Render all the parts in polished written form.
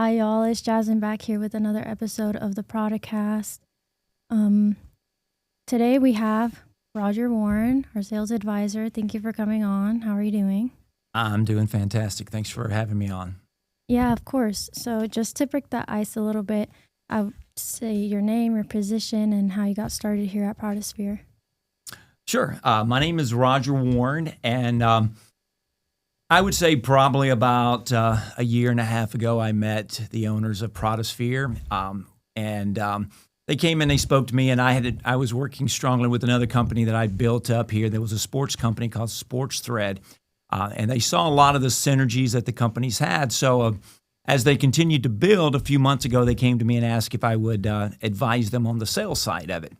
Hi, y'all. It's Jasmine back here with another episode of the Prodicast. Today we have Roger Warren, our sales advisor. Thank you for coming on. How are you doing? I'm doing fantastic. Thanks for having me on. Yeah, of course. So just to break the ice a little bit, I would say your name, your position, and how you got started here at Prodisphere. Sure. My name is Roger Warren, and I would say probably about a year and a half ago, I met the owners of Prodisphere, and they came and they spoke to me, and I was working strongly with another company that I built up here. There was a sports company called Sports Thread, and they saw a lot of the synergies that the companies had. So as they continued to build, a few months ago, they came to me and asked if I would advise them on the sales side of it.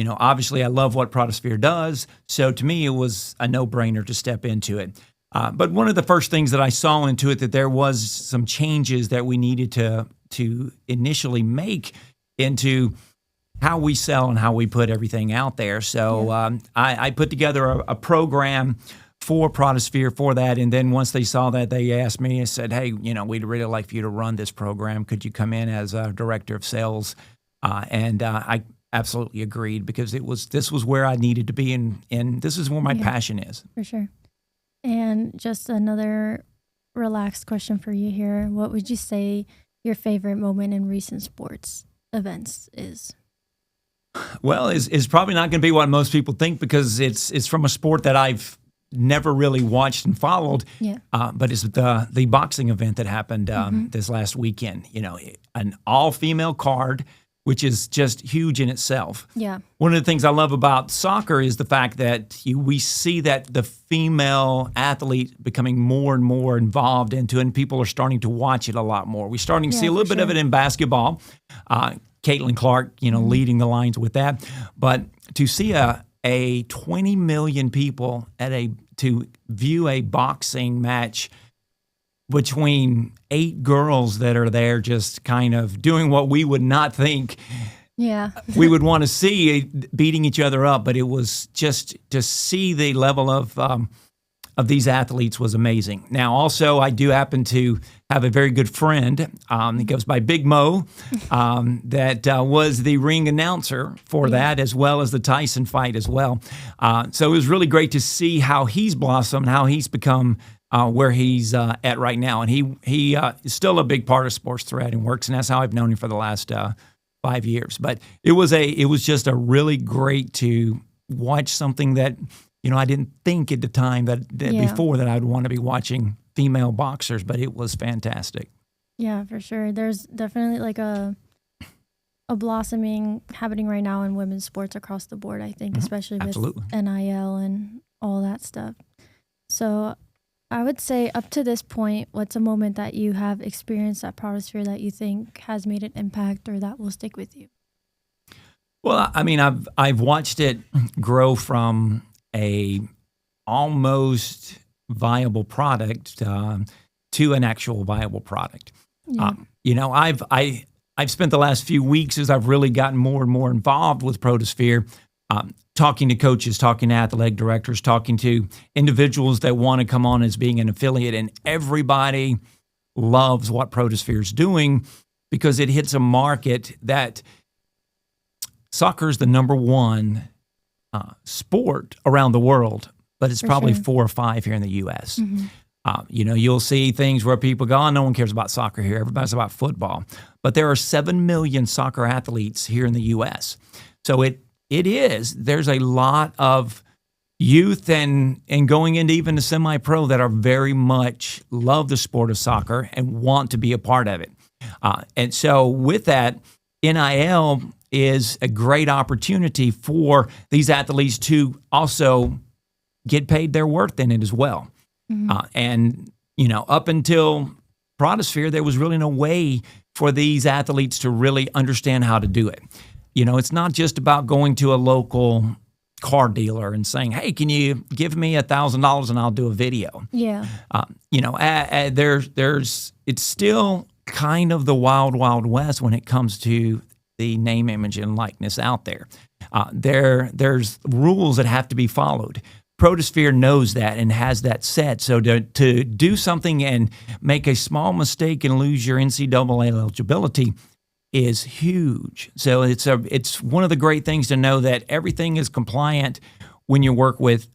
Obviously I love what Prodisphere does. So to me, it was a no-brainer to step into it. But one of the first things that I saw into it, that there was some changes that we needed to initially make into how we sell and how we put everything out there. So I put together a program for Prodisphere for that. And then once they saw that, they asked me and said, hey, we'd really like for you to run this program. Could you come in as a director of sales? And I absolutely agreed, because this was where I needed to be, and this is where my passion is. For sure. And just another relaxed question for you here. What would you say your favorite moment in recent sports events is? Well, it's probably not going to be what most people think, because it's from a sport that I've never really watched and followed. Yeah. But it's the boxing event that happened this last weekend. An all-female card, which is just huge in itself. Yeah. One of the things I love about soccer is the fact that we see that the female athlete becoming more and more involved into it, and people are starting to watch it a lot more. We're starting to see a little bit of it in basketball. Caitlin Clark, leading the lines with that. But to see a 20 million people to view a boxing match between 8 girls that are there just kind of doing what we would not think we would want to see, beating each other up. But it was just to see the level of these athletes was amazing. Now, also, I do happen to have a very good friend. He goes by Big Mo, that was the ring announcer for that, as well as the Tyson fight as well. So it was really great to see how he's blossomed, how he's become where he's at right now. And he is still a big part of Sports Thread and works, and that's how I've known him for the last 5 years. But it was just a really great to watch something that, I didn't think at the time that before that I'd want to be watching female boxers, but it was fantastic. Yeah, for sure. There's definitely like a blossoming happening right now in women's sports across the board, I think, especially with NIL and all that stuff. So I would say, up to this point, what's a moment that you have experienced at Prodisphere that you think has made an impact or that will stick with you? Well, I mean, I've watched it grow from a almost viable product to an actual viable product. Yeah. I've spent the last few weeks, as I've really gotten more and more involved with Prodisphere, talking to coaches, talking to athletic directors, talking to individuals that want to come on as being an affiliate, and everybody loves what Prodisphere is doing, because it hits a market that soccer is the number one sport around the world, but it's probably 4 or 5 here in the U.S. You'll see things where people go, no one cares about soccer here. Everybody's about football. But there are 7 million soccer athletes here in the U.S. So there's a lot of youth and going into even the semi-pro that are very much love the sport of soccer and want to be a part of it. And so with that, NIL is a great opportunity for these athletes to also get paid their worth in it as well. And up until Prodisphere, there was really no way for these athletes to really understand how to do it. It's not just about going to a local car dealer and saying, hey, can you give me $1,000 and I'll do a video? Yeah. It's still kind of the wild, wild west when it comes to the name, image, and likeness out there. There's rules that have to be followed. Prodisphere knows that and has that set. So to do something and make a small mistake and lose your NCAA eligibility is huge. So it's one of the great things to know that everything is compliant when you work with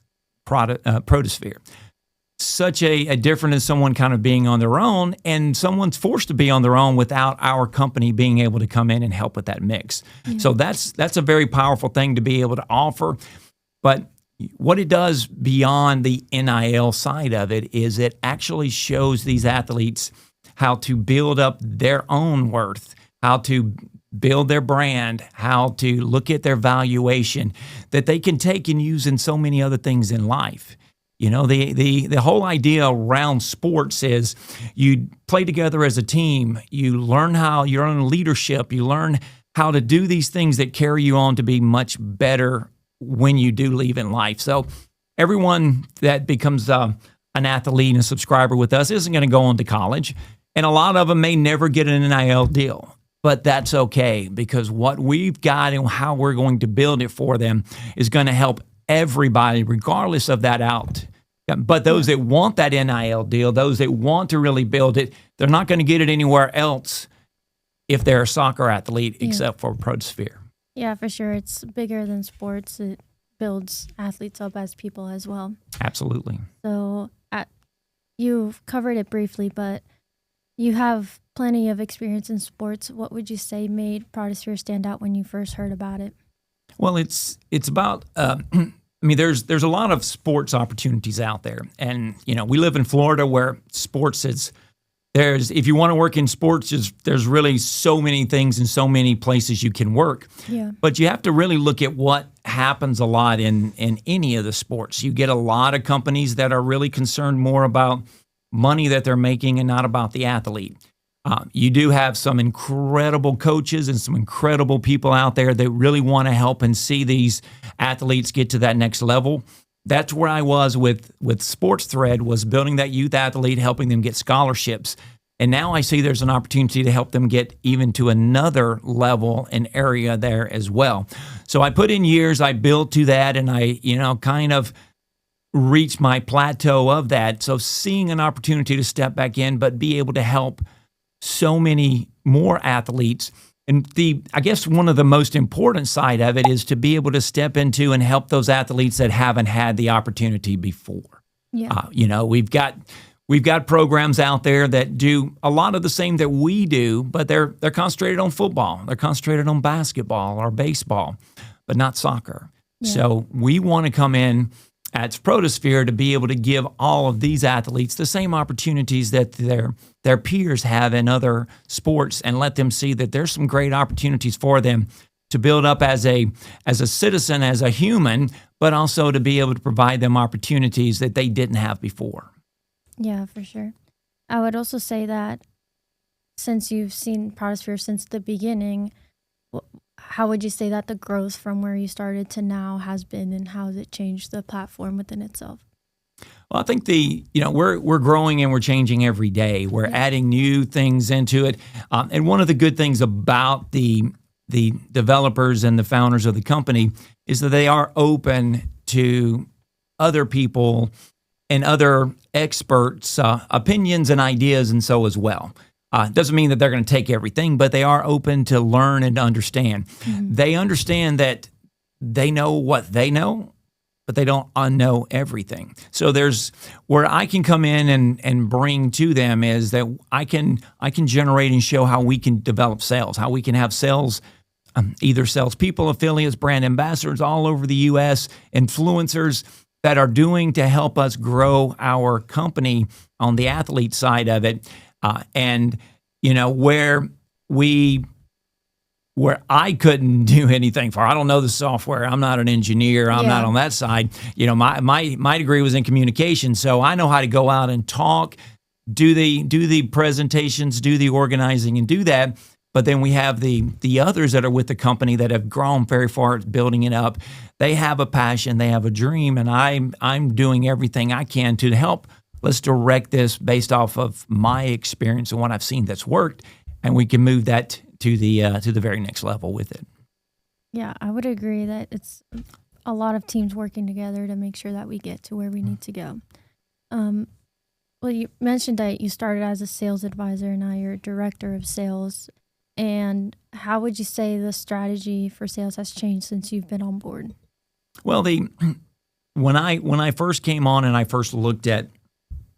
Prodisphere. Such a different as someone kind of being on their own, and someone's forced to be on their own without our company being able to come in and help with that mix. Yeah. So that's a very powerful thing to be able to offer. But what it does beyond the NIL side of it is it actually shows these athletes how to build up their own worth, how to build their brand, how to look at their valuation that they can take and use in so many other things in life. You know, the whole idea around sports is you play together as a team. You learn how your own leadership. You learn how to do these things that carry you on to be much better when you do leave in life. So everyone that becomes an athlete and a subscriber with us isn't going to go on to college. And a lot of them may never get an NIL deal. But that's okay, because what we've got and how we're going to build it for them is going to help everybody, regardless of that out. But those that want that NIL deal, those that want to really build it, they're not going to get it anywhere else if they're a soccer athlete, except for Prodisphere. Yeah, for sure. It's bigger than sports. It builds athletes up as people as well. Absolutely. So you've covered it briefly, but you have plenty of experience in sports. What would you say made Prodisphere stand out when you first heard about it? Well, it's about I mean, there's a lot of sports opportunities out there, and you know, we live in Florida where sports is if you want to work in sports, there's really so many things and so many places you can work. Yeah. But you have to really look at what happens a lot in any of the sports. You get a lot of companies that are really concerned more about money that they're making and not about the athlete. You do have some incredible coaches and some incredible people out there that really want to help and see these athletes get to that next level. That's where I was with Sports Thread, was building that youth athlete, helping them get scholarships. And now I see there's an opportunity to help them get even to another level and area there as well. So I put in years, I built to that, and I, kind of reached my plateau of that. So seeing an opportunity to step back in, but be able to help so many more athletes. And I guess one of the most important side of it is to be able to step into and help those athletes that haven't had the opportunity before. Yeah. We've got programs out there that do a lot of the same that we do, but they're concentrated on football, they're concentrated on basketball or baseball, but not soccer. Yeah. So we want to come in at Prodisphere to be able to give all of these athletes the same opportunities that their peers have in other sports, and let them see that there's some great opportunities for them to build up as a citizen, as a human, but also to be able to provide them opportunities that they didn't have before. Yeah, for sure. I would also say that since you've seen Prodisphere since the beginning, how would you say that the growth from where you started to now has been, and how has it changed the platform within itself? Well, I think we're growing and we're changing every day. We're adding new things into it. And one of the good things about the developers and the founders of the company is that they are open to other people and other experts' opinions and ideas, and so as well. Doesn't mean that they're going to take everything, but they are open to learn and understand. Mm-hmm. They understand that they know what they know, but they don't know everything. So there's where I can come in and bring to them is that I can generate and show how we can develop sales, how we can have sales, either salespeople, affiliates, brand ambassadors all over the U.S., influencers that are doing to help us grow our company on the athlete side of it. And where I couldn't do anything for, I don't know the software. I'm not an engineer. I'm not on that side. My degree was in communication, so I know how to go out and talk, do the presentations, do the organizing, and do that. But then we have the others that are with the company that have grown very far at building it up. They have a passion, they have a dream, and I'm doing everything I can to help. Let's direct this based off of my experience and what I've seen that's worked, and we can move that to the very next level with it. Yeah, I would agree that it's a lot of teams working together to make sure that we get to where we need to go. Well, you mentioned that you started as a sales advisor and now you're a director of sales. And how would you say the strategy for sales has changed since you've been on board? Well, when I first came on and I first looked at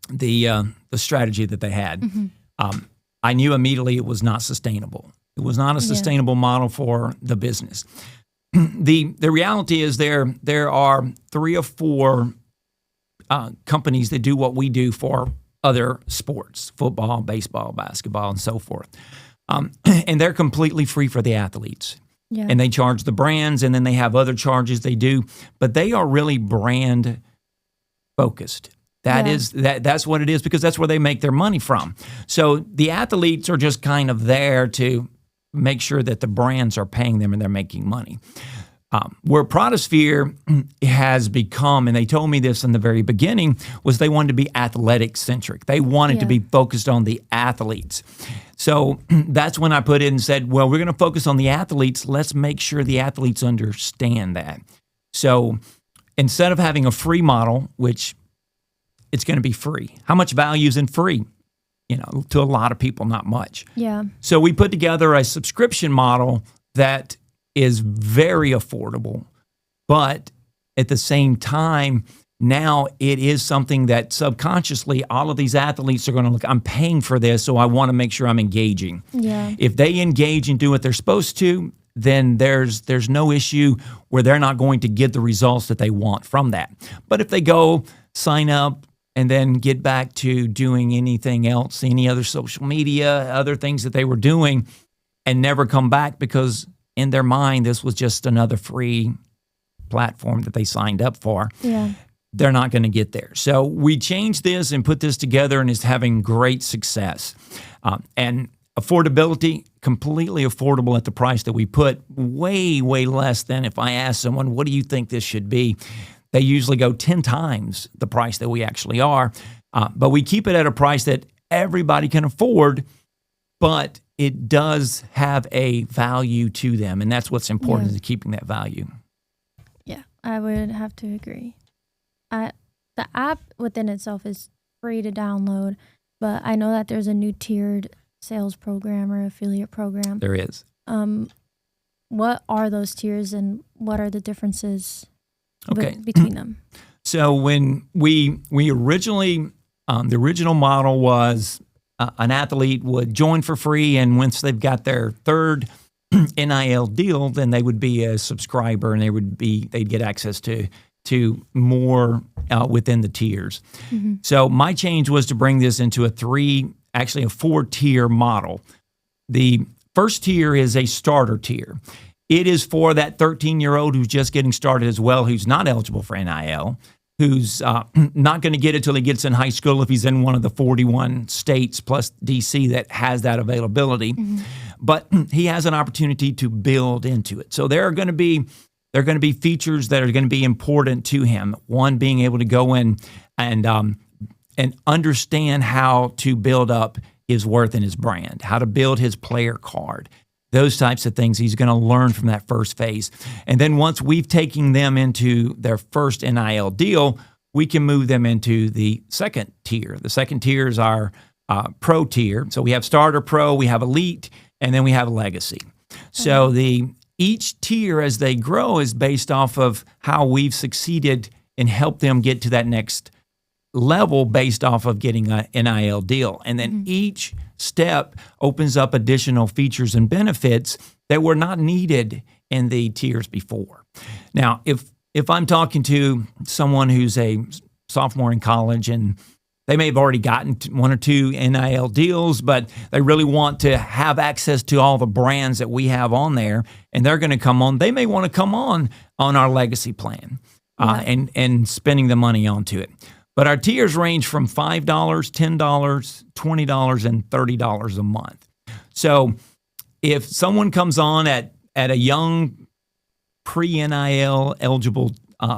the strategy that they had, I knew immediately it was not sustainable. It was not a sustainable model for the business. The reality is there are 3 or 4 companies that do what we do for other sports: football, baseball, basketball, and so forth. And they're completely free for the athletes. Yeah. And they charge the brands, and then they have other charges they do, but they are really brand focused. That's what it is, because that's where they make their money from. So the athletes are just kind of there to make sure that the brands are paying them and they're making money. Where Prodisphere has become, and they told me this in the very beginning, was they wanted to be athletic centric. They wanted to be focused on the athletes. So that's when I put in and said, well, we're going to focus on the athletes. Let's make sure the athletes understand that. So instead of having a free model, which it's going to be free, how much value is in free? To a lot of people, not much. Yeah. So we put together a subscription model that is very affordable, but at the same time, now it is something that subconsciously all of these athletes are going to look, I'm paying for this, so I want to make sure I'm engaging. Yeah. If they engage and do what they're supposed to, then there's no issue where they're not going to get the results that they want from that. But if they go sign up and then get back to doing anything else, any other social media, other things that they were doing, and never come back because in their mind this was just another free platform that they signed up for, they're not going to get there. So we changed this and put this together, and it's having great success. And affordability, completely affordable at the price that we put, way, way less than if I ask someone, what do you think this should be? They usually go 10 times the price that we actually are. But we keep it at a price that everybody can afford, but it does have a value to them. And that's what's important, is keeping that value. Yeah, I would have to agree. The app within itself is free to download, but I know that there's a new tiered sales program or affiliate program. There is. What are those tiers and what are the differences between them? So when we originally, the original model was an athlete would join for free, and once they've got their 3rd NIL deal, then they would be a subscriber, and they'd get access to more within the tiers. Mm-hmm. So my change was to bring this into a 4-tier model. The first tier is a starter tier. It is for that 13-year-old who's just getting started as well, who's not eligible for NIL, who's not going to get it till he gets in high school if he's in one of the 41 states plus DC that has that availability. Mm-hmm. But he has an opportunity to build into it. So there are going to be features that are going to be important to him. One, being able to go in and understand how to build up his worth and his brand, how to build his player card. Those types of things he's going to learn from that first phase. And then once we've taken them into their first NIL deal, we can move them into the second tier. The second tier is our pro tier. So we have starter, pro, we have elite, and then we have legacy. So each tier as they grow is based off of how we've succeeded and helped them get to that next level based off of getting a NIL deal. And then each step opens up additional features and benefits that were not needed in the tiers before. Now, if I'm talking to someone who's a sophomore in college and they may have already gotten 1 or 2 NIL deals, but they really want to have access to all the brands that we have on there, and they're going to come on. They may want to come on our legacy plan and spending the money onto it. But our tiers range from $5, $10, $20, and $30 a month. So if someone comes on at a young pre-NIL eligible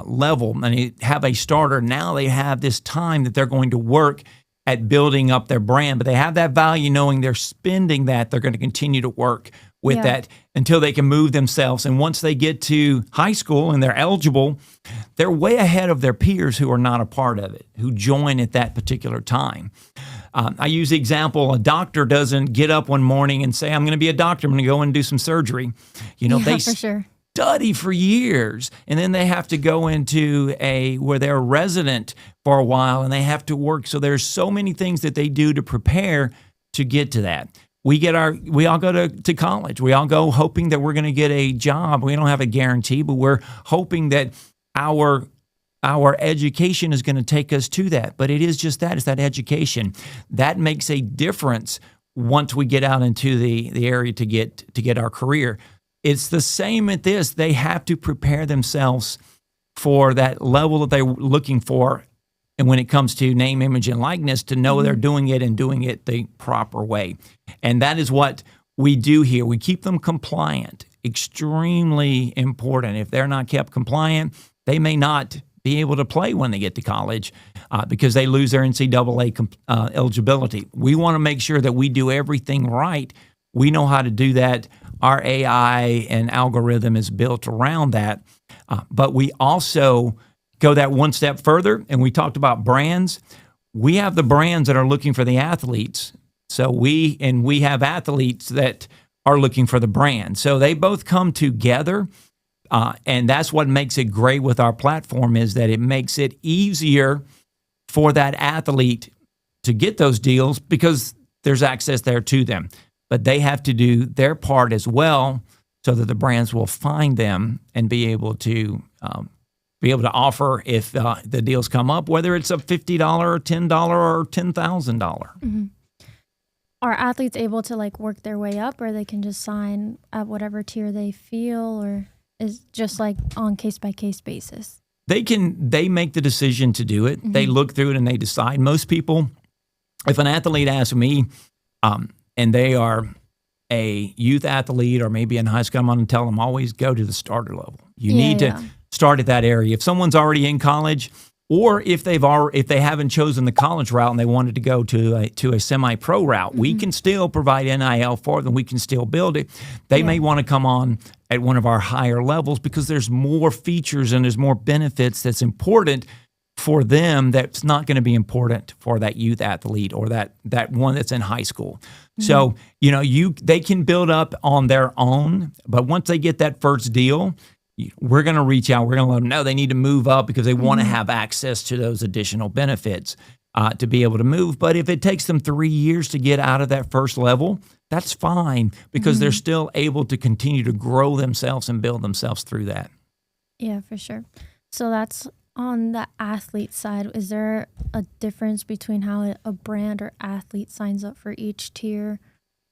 level and they have a starter, now they have this time that they're going to work at building up their brand, but they have that value knowing they're spending that. They're going to continue to work with that until they can move themselves. And once they get to high school and they're eligible, they're way ahead of their peers who are not a part of it, who join at that particular time. I use the example, a doctor doesn't get up one morning and say, I'm going to be a doctor, I'm going to go and do some surgery. They for sure. study for years, and then they have to go into where they're a resident for a while, and they have to work. So there's so many things that they do to prepare to get to that. We all go to college. We all go hoping that we're going to get a job. We don't have a guarantee, but we're hoping that our education is going to take us to that. But it is just that. It's that education. That makes a difference once we get out into the area to get our career. It's the same at this. They have to prepare themselves for that level that they're looking for. And when it comes to name, image, and likeness, to know they're doing it and doing it the proper way. And that is what we do here. We keep them compliant. Extremely important. If they're not kept compliant, they may not be able to play when they get to college because they lose their NCAA eligibility. We want to make sure that we do everything right. We know how to do that. Our AI and algorithm is built around that. But we also go that one step further, and we talked about brands. We have the brands that are looking for the athletes. So we have athletes that are looking for the brand. So they both come together, and that's what makes it great with our platform, is that it makes it easier for that athlete to get those deals because there's access there to them. But they have to do their part as well so that the brands will find them and be able to offer if the deals come up, whether it's a $50 or $10 or $10,000. Mm-hmm. Are athletes able to work their way up, or they can just sign at whatever tier they feel, or is just on case-by-case basis? They make the decision to do it. Mm-hmm. They look through it and they decide. Most people, if an athlete asks me, and they are a youth athlete or maybe in high school, I'm going to tell them always go to the starter level. You need to start at that area. If someone's already in college, or if they haven't chosen the college route and they wanted to go to a semi-pro route, we can still provide NIL for them. We can still build it. They may want to come on at one of our higher levels because there's more features and there's more benefits that's important for them that's not going to be important for that youth athlete or that one that's in high school. So, they can build up on their own, but once they get that first deal, we're going to reach out. We're going to let them know they need to move up because they want to have access to those additional benefits to be able to move. But if it takes them 3 years to get out of that first level, that's fine because they're still able to continue to grow themselves and build themselves through that. Yeah, for sure. So that's on the athlete side. Is there a difference between how a brand or athlete signs up for each tier,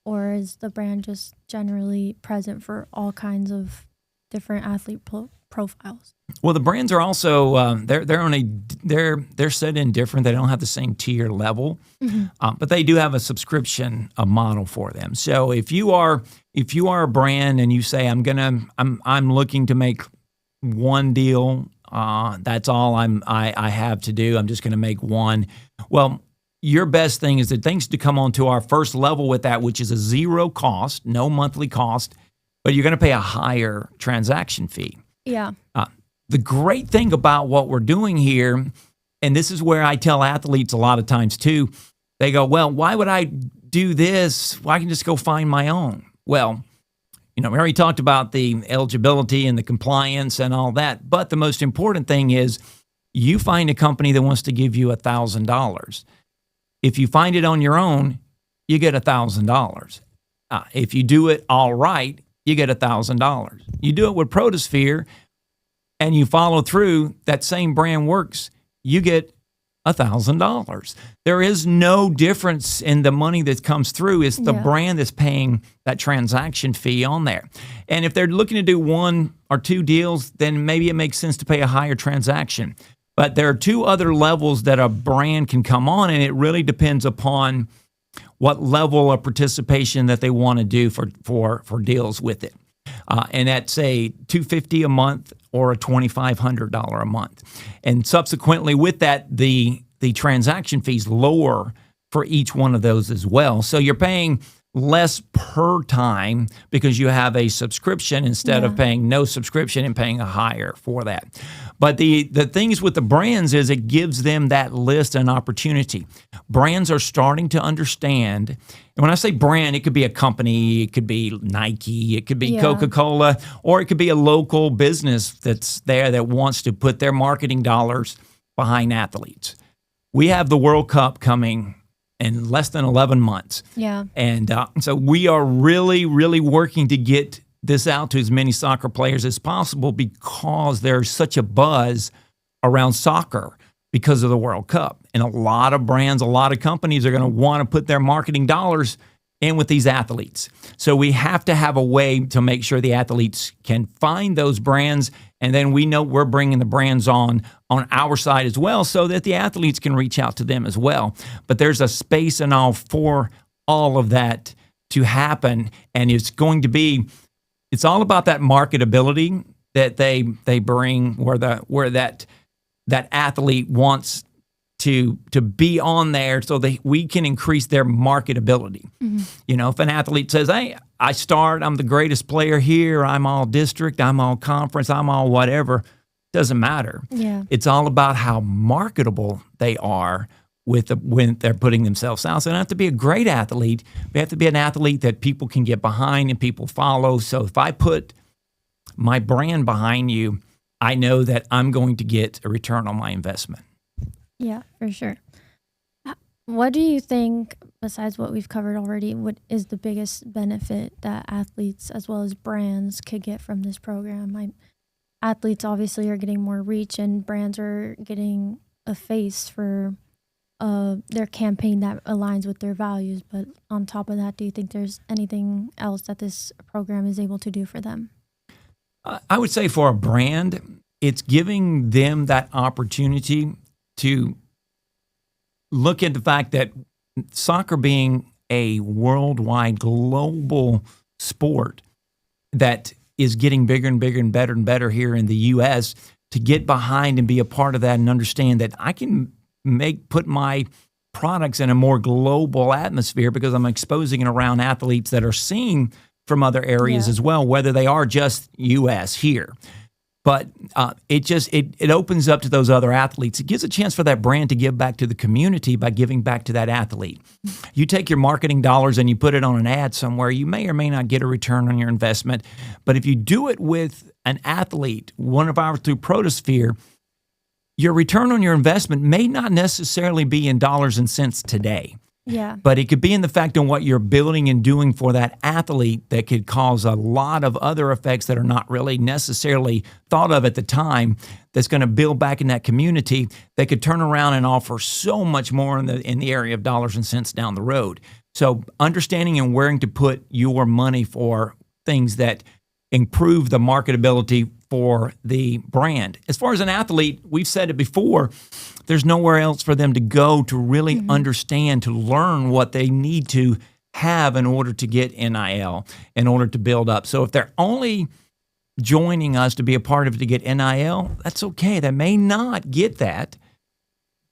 or is the brand just generally present for all kinds of different athlete profiles? Well, the brands are also they're set in different. They don't have the same tier level, but they do have a subscription model for them. So if you are a brand and you say I'm looking to make one deal, that's all I have to do. I'm just going to make one. Well, your best thing is that things to come onto our first level with that, which is a zero cost, no monthly cost, but you're going to pay a higher transaction fee. Yeah. The great thing about what we're doing here, and this is where I tell athletes a lot of times too, they go, well, why would I do this? Well, I can just go find my own. Well, we already talked about the eligibility and the compliance and all that, but the most important thing is you find a company that wants to give you $1,000. If you find it on your own, you get $1,000. If you do it all right, you get $1,000. You do it with Prodisphere and you follow through, that same brand works, you get $1,000. There is no difference in the money that comes through. It's the brand that's paying that transaction fee on there. And if they're looking to do one or two deals, then maybe it makes sense to pay a higher transaction. But there are two other levels that a brand can come on, and it really depends upon what level of participation that they want to do for deals with it. And that's a $250 a month or a $2,500 a month. And subsequently with that, the transaction fees lower for each one of those as well. So you're paying less per time because you have a subscription instead of paying no subscription and paying a higher for that. But the things with the brands is it gives them that list and opportunity. Brands are starting to understand, and when I say brand, it could be a company, it could be Nike, it could be Coca-Cola, or it could be a local business that's there that wants to put their marketing dollars behind athletes. We have the World Cup coming in less than 11 months. Yeah. And so we are really, really working to get this out to as many soccer players as possible because there's such a buzz around soccer because of the World Cup. And a lot of brands, a lot of companies are going to want to put their marketing dollars in with these athletes. So we have to have a way to make sure the athletes can find those brands, and then we know we're bringing the brands on our side as well so that the athletes can reach out to them as well. But there's a space and all for all of that to happen, and it's all about that marketability that they bring where that athlete wants to be on there so that we can increase their marketability. Mm-hmm. You know, if an athlete says, hey, I'm the greatest player here, I'm all district, I'm all conference, I'm all whatever, doesn't matter. Yeah. It's all about how marketable they are when they're putting themselves out. So they don't have to be a great athlete. They have to be an athlete that people can get behind and people follow. So if I put my brand behind you, I know that I'm going to get a return on my investment. Yeah, for sure. What do you think, besides what we've covered already, what is the biggest benefit that athletes as well as brands could get from this program? Athletes obviously are getting more reach, and brands are getting a face for their campaign that aligns with their values. But on top of that, do you think there's anything else that this program is able to do for them? I would say for a brand, it's giving them that opportunity to look at the fact that soccer being a worldwide global sport that is getting bigger and bigger and better here in the U.S., to get behind and be a part of that and understand that I can put my products in a more global atmosphere because I'm exposing it around athletes that are seen from other areas as well, whether they are just U.S. here. But it opens up to those other athletes. It gives a chance for that brand to give back to the community by giving back to that athlete. You take your marketing dollars and you put it on an ad somewhere, you may or may not get a return on your investment. But if you do it with an athlete, one of ours through Prodisphere, your return on your investment may not necessarily be in dollars and cents today. Yeah. But it could be in the fact on what you're building and doing for that athlete that could cause a lot of other effects that are not really necessarily thought of at the time, that's going to build back in that community that could turn around and offer so much more in the area of dollars and cents down the road. So understanding and where to put your money for things that improve the marketability for the brand. As far as an athlete, we've said it before, there's nowhere else for them to go to really understand, to learn what they need to have in order to get NIL, in order to build up. So if they're only joining us to be a part of it to get NIL, that's okay. They may not get that,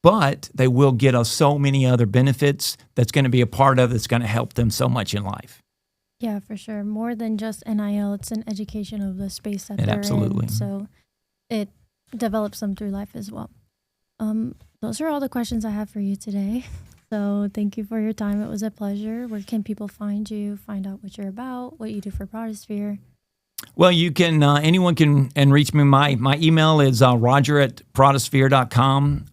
but they will get us so many other benefits that's going to be a part of that's going to help them so much in life. Yeah, for sure. More than just NIL, it's an education of the space that they're in. So it develops them through life as well. Those are all the questions I have for you today. So thank you for your time. It was a pleasure. Where can people find you, find out what you're about, what you do for Prodisphere? Well, you can, anyone can reach me. My email is roger@prodisphere.com.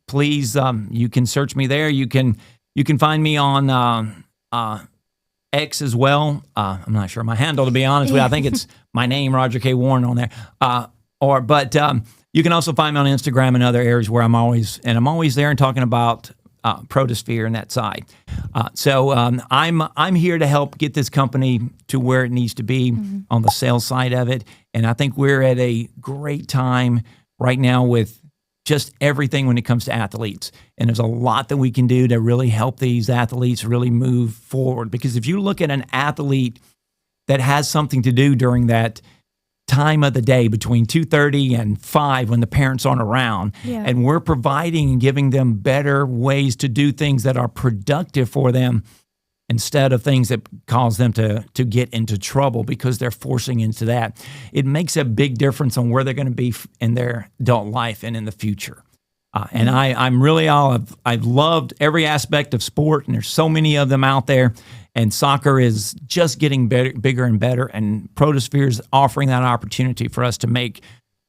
Please, you can search me there. You can find me on X as well. I'm not sure my handle, to be honest with you. I think it's my name, Roger K. Warren, on there. But you can also find me on Instagram and other areas where I'm always there and talking about Prodisphere and that side. So I'm here to help get this company to where it needs to be on the sales side of it. And I think we're at a great time right now with just everything when it comes to athletes. And there's a lot that we can do to really help these athletes really move forward. Because if you look at an athlete that has something to do during that time of the day between 2:30 and 5 when the parents aren't around, and we're providing and giving them better ways to do things that are productive for them, instead of things that cause them to get into trouble because they're forcing into that. It makes a big difference on where they're going to be in their adult life and in the future. And I'm really I've loved every aspect of sport, and there's so many of them out there. And soccer is just getting bigger and better. And Prodisphere is offering that opportunity for us to make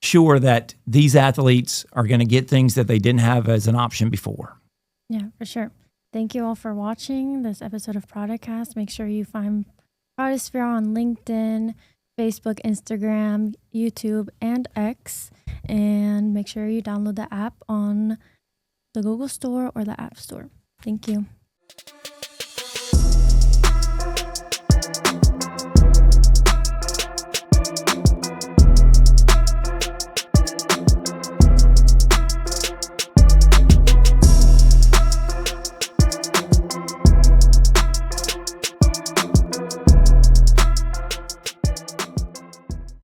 sure that these athletes are going to get things that they didn't have as an option before. Yeah, for sure. Thank you all for watching this episode of Prodicast. Make sure you find Prodisphere on LinkedIn, Facebook, Instagram, YouTube, and X. And make sure you download the app on the Google Store or the App Store. Thank you.